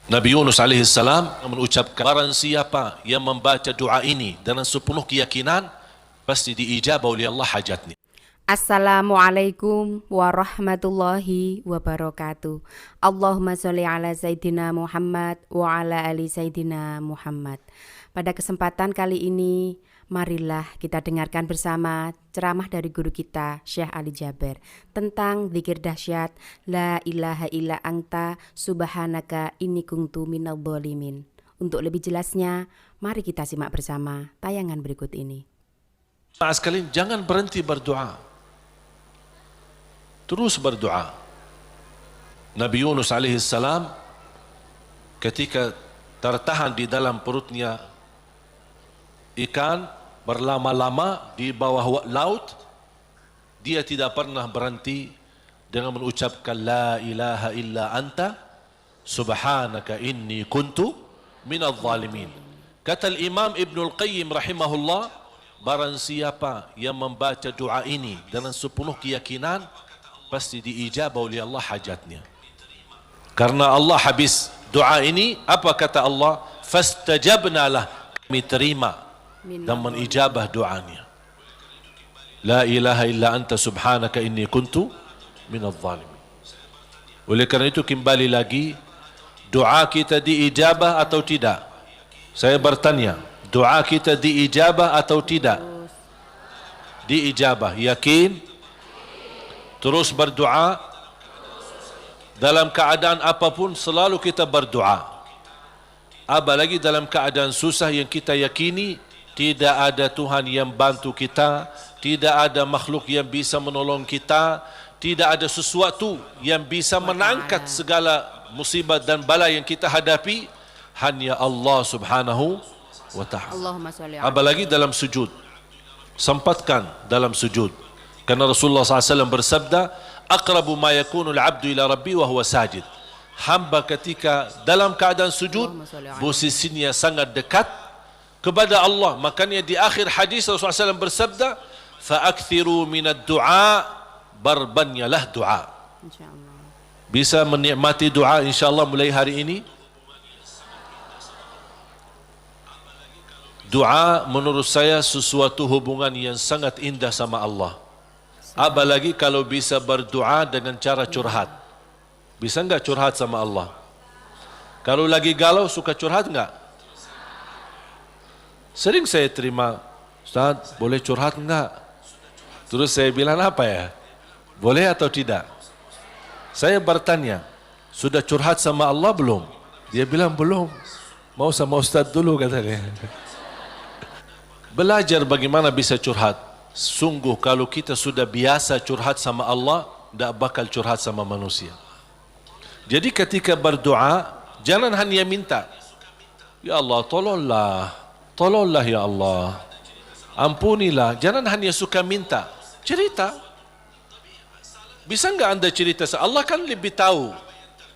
Nabi Yunus alaihissalam mengucapkan, barang siapa yang membaca doa ini dengan sepenuh keyakinan, pasti diijabah oleh Allah hajatnya. Assalamualaikum warahmatullahi wabarakatuh. Allahumma sholli ala Sayyidina Muhammad wa ala ali Sayyidina Muhammad. Pada kesempatan kali ini, marilah kita dengarkan bersama ceramah dari guru kita, Syekh Ali Jaber, tentang zikir dahsyat La ilaha illa anta subhanaka inni kuntu minadh dhalimin. Untuk lebih jelasnya, mari kita simak bersama tayangan berikut ini. Sekalian, jangan berhenti berdoa. Terus berdoa. Nabi Yunus alaihissalam ketika tertahan di dalam perutnya ikan berlama-lama di bawah laut, dia tidak pernah berhenti dengan mengucapkan La ilaha illa anta subhanaka inni kuntu minadh dhalimin. Kata Imam Ibnul Qayyim rahimahullah, barang siapa yang membaca doa ini dengan sepenuh keyakinan, pasti diijabah oleh Allah hajatnya. Karena Allah habis doa ini, apa kata Allah? Fastajabna lah, kami terima dan menijabah doanya. La ilaha illa anta subhanaka inni kuntu minadh dhalimin. Oleh kerana itu, kembali lagi, doa kita diijabah atau tidak? Saya bertanya, doa kita diijabah atau tidak? Diijabah. Yakin? Terus berdoa. Dalam keadaan apapun selalu kita berdoa. Apalagi dalam keadaan susah yang kita yakini tidak ada Tuhan yang bantu kita, tidak ada makhluk yang bisa menolong kita, tidak ada sesuatu yang bisa mengangkat segala musibah dan bala yang kita hadapi, hanya Allah subhanahu wa ta'ala. Apalagi dalam sujud, sempatkan dalam sujud. Karena Rasulullah SAW bersabda, aqrabu ma yakunu al-'abdu ila rabbi wa huwa sajid. Hamba ketika dalam keadaan sujud, posisinya sangat dekat kepada Allah. Makanya di akhir hadis Rasulullah SAW bersabda, fa'akthiru minad du'a, berbanyalah doa. Bisa menikmati doa insyaAllah mulai hari ini. Doa menurut saya sesuatu hubungan yang sangat indah sama Allah. Apalagi kalau bisa berdoa dengan cara curhat. Bisa enggak curhat sama Allah? Kalau lagi galau suka curhat enggak? Sering saya terima, Ustaz, boleh curhat enggak? Terus saya bilang apa ya? Boleh atau tidak? Saya bertanya, sudah curhat sama Allah belum? Dia bilang belum. Mau sama Ustaz dulu katanya. Belajar bagaimana bisa curhat. Sungguh kalau kita sudah biasa curhat sama Allah, tidak bakal curhat sama manusia. Jadi ketika berdoa, jangan hanya minta, Ya Allah tolonglah, tolonglah ya Allah, ampunilah. Jangan hanya suka minta, cerita. Bisa enggak anda cerita? Allah kan lebih tahu.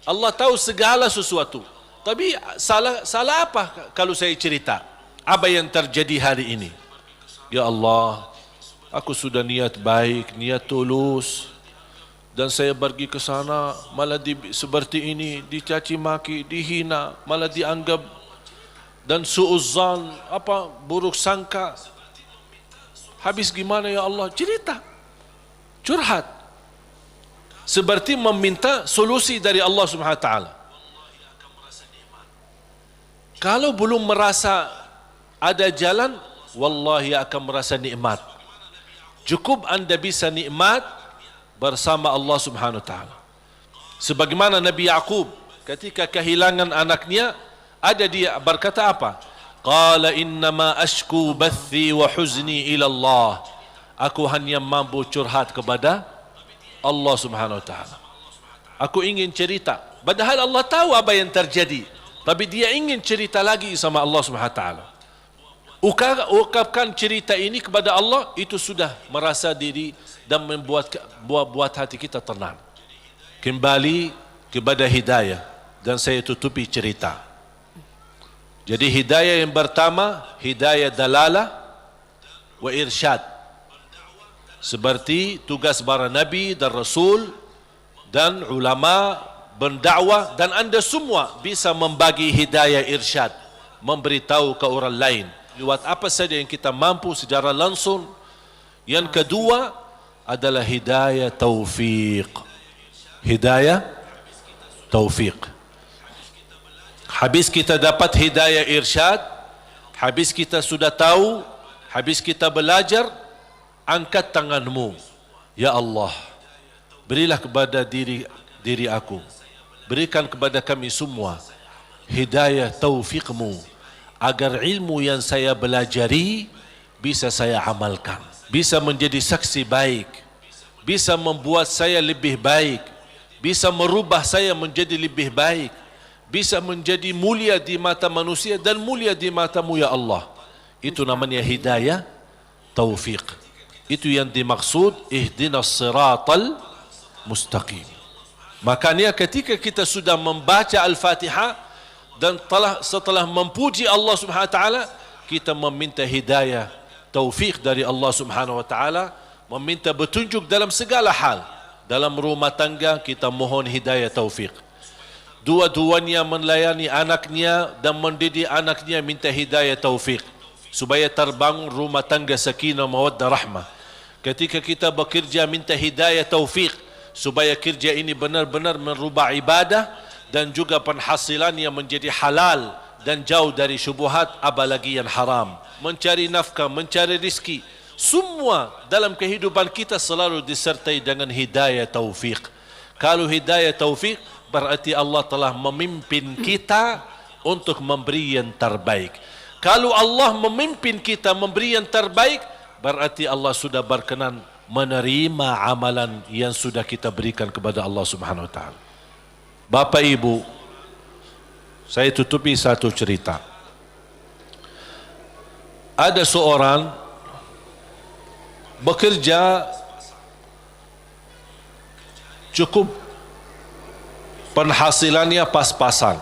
Allah tahu segala sesuatu. Tapi salah apa kalau saya cerita apa yang terjadi hari ini? Ya Allah, aku sudah niat baik, niat tulus, dan saya pergi ke sana malah seperti ini, dicaci maki, dihina, malah dianggap dan suuzzan, buruk sangka. Habis gimana ya Allah? Cerita, curhat, seperti meminta solusi dari Allah Subhanahu wa taala. Kalau belum merasa ada jalan, wallahi akan merasa nikmat. Cukup anda bisa nikmat bersama Allah Subhanahu wa taala. Sebagaimana Nabi Yaqub ketika kehilangan anaknya, ada dia berkata apa? Qala innama ashku bathi wa huzni ila Allah. Aku hanya mampu curhat kepada Allah Subhanahu wa taala. Aku ingin cerita. Padahal Allah tahu apa yang terjadi, tapi dia ingin cerita lagi sama Allah Subhanahu wa taala. Ungkapkan cerita ini kepada Allah, itu sudah merasa diri dan membuat hati kita tenang. Kembali kepada hidayah, dan saya tutupi cerita. Jadi hidayah yang pertama, hidayah dalalah wa irsyad. Seperti tugas para nabi dan rasul dan ulama berdakwah, dan anda semua bisa membagi hidayah irsyad, memberitahu ke orang lain lewat apa saja yang kita mampu secara langsung. Yang kedua adalah hidayah taufiq. Hidayah taufiq. Habis kita dapat hidayah irsyad, habis kita sudah tahu, habis kita belajar, angkat tanganmu, ya Allah, berilah kepada diri aku, berikan kepada kami semua hidayah taufiqmu, agar ilmu yang saya belajari bisa saya amalkan, bisa menjadi saksi baik, bisa membuat saya lebih baik, bisa merubah saya menjadi lebih baik, bisa menjadi mulia di mata manusia dan mulia di matamu ya Allah. Itu namanya hidayah taufiq. Itu yang dimaksud ihdinas siratal mustaqim. Makanya ketika kita sudah membaca Al-Fatihah dan setelah memuji Allah Subhanahu wa taala, kita meminta hidayah taufik dari Allah Subhanahu wa taala, meminta petunjuk dalam segala hal. Dalam rumah tangga kita mohon hidayah taufik. Dua-duanya melayani anaknya dan mendidik anaknya, minta hidayah taufik supaya terbangun rumah tangga sakinah mawaddah rahmah. Ketika kita bekerja, minta hidayah taufik supaya kerja ini benar-benar merubah ibadah dan juga penghasilannya menjadi halal dan jauh dari syubhat, apalagi yang haram. Mencari nafkah, mencari rizki, semua dalam kehidupan kita selalu disertai dengan hidayah taufik. Kalau hidayah taufik, berarti Allah telah memimpin kita untuk memberi yang terbaik. Kalau Allah memimpin kita memberi yang terbaik, berarti Allah sudah berkenan menerima amalan yang sudah kita berikan kepada Allah Subhanahu wa taala. Bapak Ibu, saya tutupi satu cerita. Ada seorang bekerja cukup, penghasilannya pas-pasan,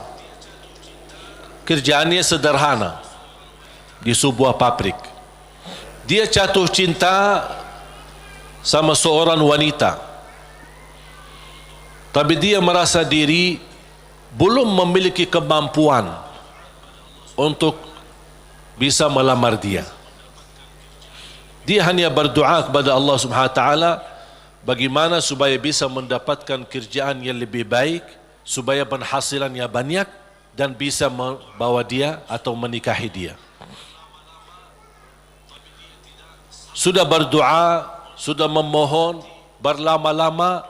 kerjaannya sederhana di sebuah pabrik. Dia jatuh cinta sama seorang wanita, tapi dia merasa diri belum memiliki kemampuan untuk bisa melamar dia. Dia hanya berdoa kepada Allah Subhanahu wa taala bagaimana supaya bisa mendapatkan kerjaan yang lebih baik, supaya penghasilannya banyak dan bisa membawa dia atau menikahi dia. Sudah berdoa, sudah memohon berlama-lama,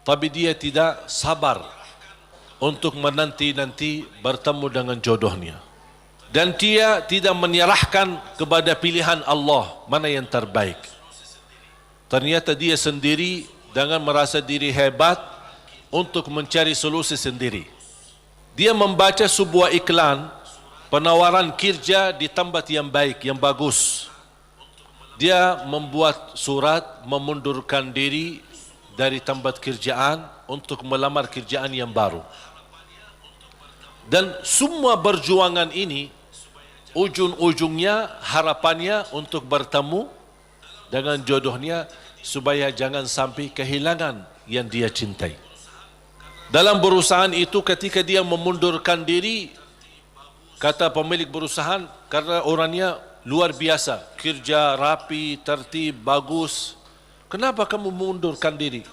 tapi dia tidak sabar untuk menanti-nanti bertemu dengan jodohnya. Dan dia tidak menyerahkan kepada pilihan Allah mana yang terbaik. Ternyata dia sendiri dengan merasa diri hebat untuk mencari solusi sendiri. Dia membaca sebuah iklan penawaran kerja di tempat yang baik, yang bagus. Dia membuat surat memundurkan diri dari tempat kerjaan untuk melamar kerjaan yang baru. Dan semua perjuangan ini ujung-ujungnya harapannya untuk bertemu dengan jodohnya supaya jangan sampai kehilangan yang dia cintai. Dalam perusahaan itu ketika dia memundurkan diri, kata pemilik perusahaan, karena orangnya luar biasa, kerja rapi, tertib, bagus, kenapa kamu mengundurkan diri?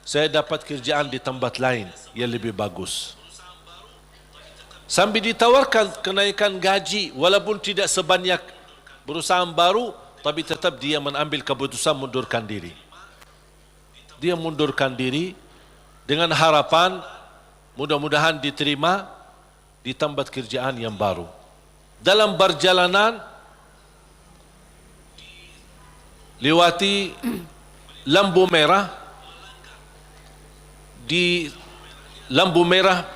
Saya dapat kerjaan di tempat lain yang lebih bagus. Sambil ditawarkan kenaikan gaji walaupun tidak sebanyak perusahaan baru, tapi tetap dia mengambil keputusan mundurkan diri. Dia mundurkan diri dengan harapan mudah-mudahan diterima di tempat kerjaan yang baru. Dalam perjalanan lewati lampu merah, di lampu merah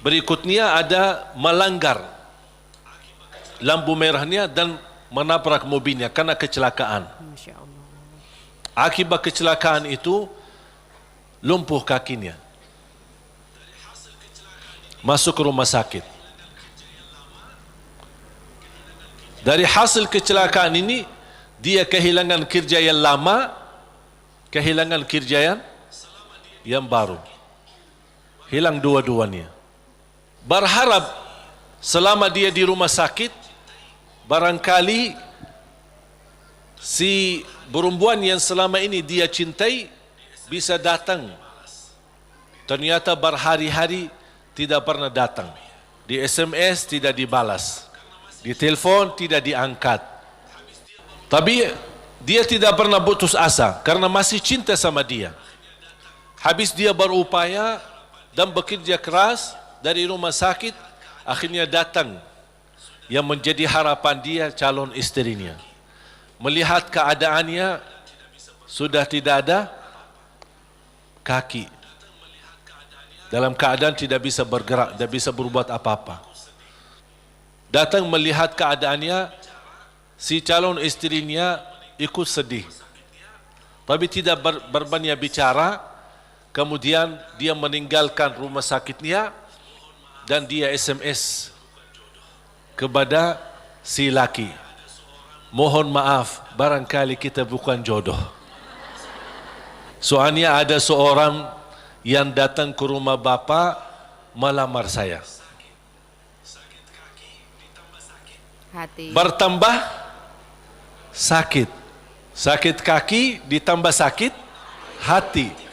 berikutnya ada melanggar lampu merahnya dan menabrak mobilnya karena kecelakaan. Akibat kecelakaan itu lumpuh kakinya, masuk ke rumah sakit. Dari hasil kecelakaan ini dia kehilangan kerja yang lama, kehilangan kerja yang baru. hilang dua-duanya. Berharap selama dia di rumah sakit, barangkali si perempuan yang selama ini dia cintai bisa datang. Ternyata berhari-hari tidak pernah datang. Di SMS tidak dibalas, di telefon tidak diangkat. Tapi dia tidak pernah putus asa karena masih cinta sama dia. Habis dia berupaya dan bekerja keras dari rumah sakit, akhirnya datang yang menjadi harapan dia, calon istrinya. Melihat keadaannya sudah tidak ada kaki, dalam keadaan tidak bisa bergerak, tidak bisa berbuat apa-apa. Datang melihat keadaannya, si calon istrinya ikut sedih, tapi tidak berbanyak bicara. Kemudian dia meninggalkan rumah sakitnya dan dia SMS kepada si laki, mohon maaf, barangkali kita bukan jodoh. Soalnya ada seorang yang datang ke rumah bapa melamar saya. Hati. Bertambah sakit. Sakit kaki ditambah sakit hati.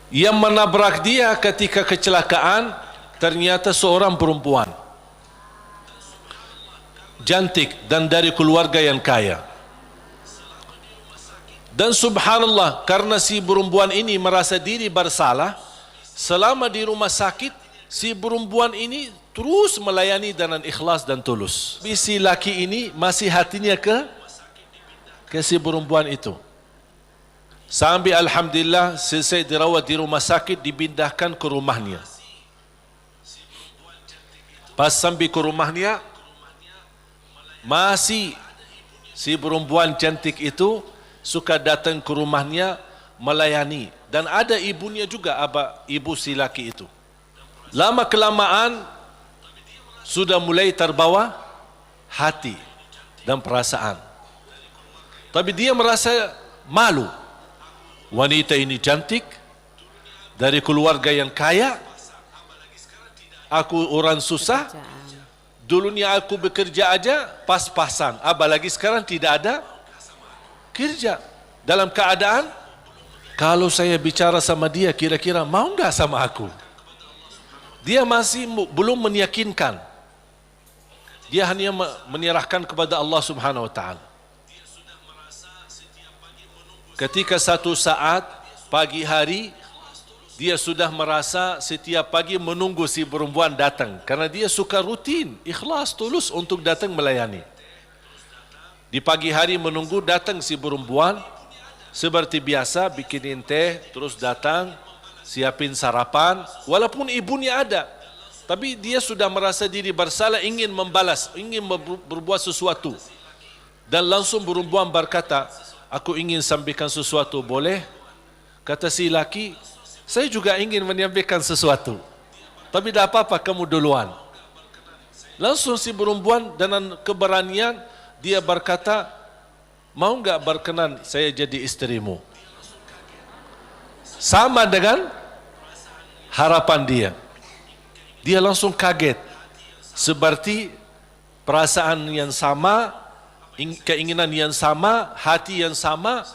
Yang menabrak dia ketika kecelakaan ternyata seorang perempuan cantik dan dari keluarga yang kaya. Dan subhanallah, karena si perempuan ini merasa diri bersalah, selama di rumah sakit si perempuan ini terus melayani dengan ikhlas dan tulus. Si laki ini masih hatinya ke si perempuan itu. Sampai alhamdulillah selesai dirawat di rumah sakit, dipindahkan ke rumahnya. Pas sampai ke rumahnya, masih si perempuan cantik itu suka datang ke rumahnya melayani. Dan ada ibunya juga, ibu si laki itu. Lama kelamaan sudah mulai terbawa hati dan perasaan. Tapi dia merasa malu. Wanita ini cantik, dari keluarga yang kaya, aku orang susah. Dulunya aku bekerja aja pas-pasan, apalagi sekarang tidak ada kerja. Dalam keadaan, kalau saya bicara sama dia, kira-kira mau enggak sama aku? Dia masih belum meyakinkan. Dia hanya menyerahkan kepada Allah Subhanahu wa taala. Ketika satu saat pagi hari, dia sudah merasa setiap pagi menunggu si perempuan datang, karena dia suka rutin, ikhlas, tulus untuk datang melayani. Di pagi hari menunggu datang si perempuan, seperti biasa bikinin teh, terus datang, siapin sarapan, walaupun ibunya ada. Tapi dia sudah merasa diri bersalah, ingin membalas, ingin berbuat sesuatu. Dan langsung perempuan berkata, aku ingin sampaikan sesuatu, boleh? Kata si laki, saya juga ingin menyampaikan sesuatu. Tapi tak apa-apa, kamu duluan. Langsung si perempuan dengan keberanian, dia berkata, mau enggak berkenan saya jadi istrimu? Sama dengan harapan dia. Dia langsung kaget. Seperti perasaan yang sama, keinginan yang sama, hati yang sama.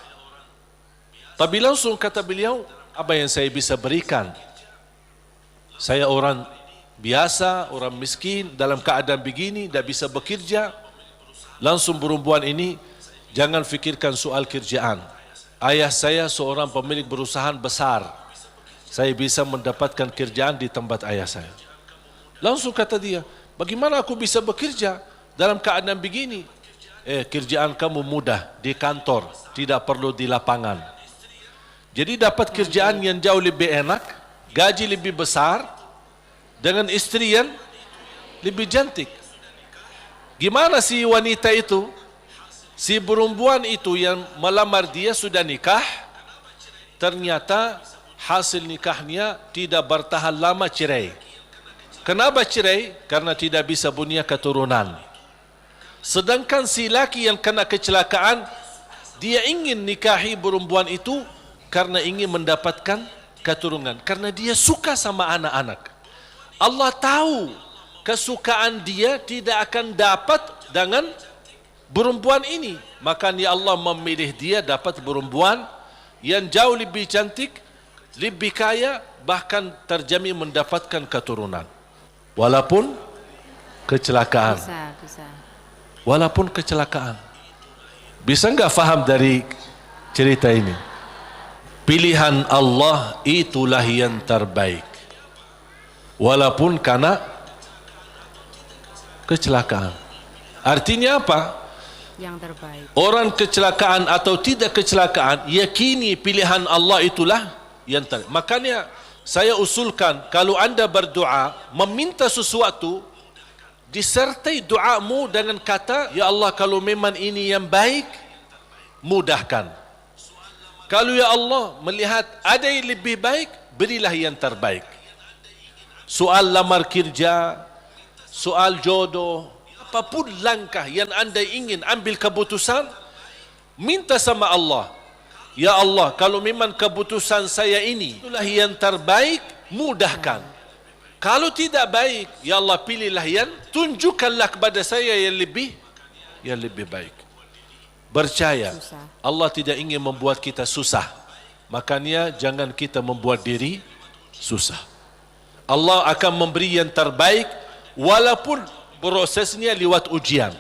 Tapi langsung kata beliau, apa yang saya bisa berikan? Saya orang biasa, orang miskin, dalam keadaan begini, tidak bisa bekerja. Langsung perempuan ini, jangan fikirkan soal kerjaan. Ayah saya seorang pemilik perusahaan besar. Saya bisa mendapatkan kerjaan di tempat ayah saya. Langsung kata dia, bagaimana aku bisa bekerja dalam keadaan begini? Kerjaan kamu mudah di kantor, tidak perlu di lapangan. Jadi dapat kerjaan yang jauh lebih enak, gaji lebih besar, dengan istri yang lebih cantik. Gimana si wanita itu? Si perempuan itu yang melamar dia sudah nikah, ternyata hasil nikahnya tidak bertahan lama, cerai. Kenapa cerai? Karena tidak bisa punya keturunan. Sedangkan si laki yang kena kecelakaan, dia ingin nikahi perempuan itu karena ingin mendapatkan keturunan, karena dia suka sama anak-anak. Allah tahu kesukaan dia tidak akan dapat dengan perempuan ini, makanya Allah memilih dia dapat perempuan yang jauh lebih cantik, lebih kaya, bahkan terjamin mendapatkan keturunan walaupun kecelakaan. Bisa. Walaupun kecelakaan. Bisa enggak faham dari cerita ini? Pilihan Allah itulah yang terbaik, walaupun karena kecelakaan. Artinya apa? Yang terbaik. Orang kecelakaan atau tidak kecelakaan, yakini pilihan Allah itulah yang terbaik. Makanya saya usulkan, kalau anda berdoa meminta sesuatu, disertai doamu dengan kata, ya Allah, kalau memang ini yang baik, mudahkan. Kalau ya Allah melihat ada yang lebih baik, berilah yang terbaik. Soal lamar kerja, soal jodoh, apapun langkah yang anda ingin ambil keputusan, minta sama Allah, ya Allah, kalau memang keputusan saya ini itulah yang terbaik, mudahkan. Kalau tidak baik, ya Allah, pilihlah yang, tunjukkanlah kepada saya yang lebih baik. Percaya, Allah tidak ingin membuat kita susah, makanya jangan kita membuat diri susah. Allah akan memberi yang terbaik walaupun prosesnya lewat ujian.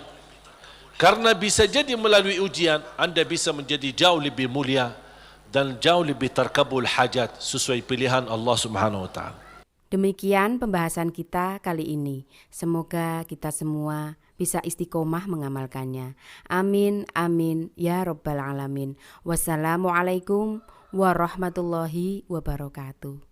Karena bisa jadi melalui ujian anda bisa menjadi jauh lebih mulia dan jauh lebih terkabul hajat sesuai pilihan Allah Subhanahu wa taala. Demikian pembahasan kita kali ini. Semoga kita semua bisa istiqomah mengamalkannya. Amin, amin, ya Rabbal Alamin. Wassalamualaikum warahmatullahi wabarakatuh.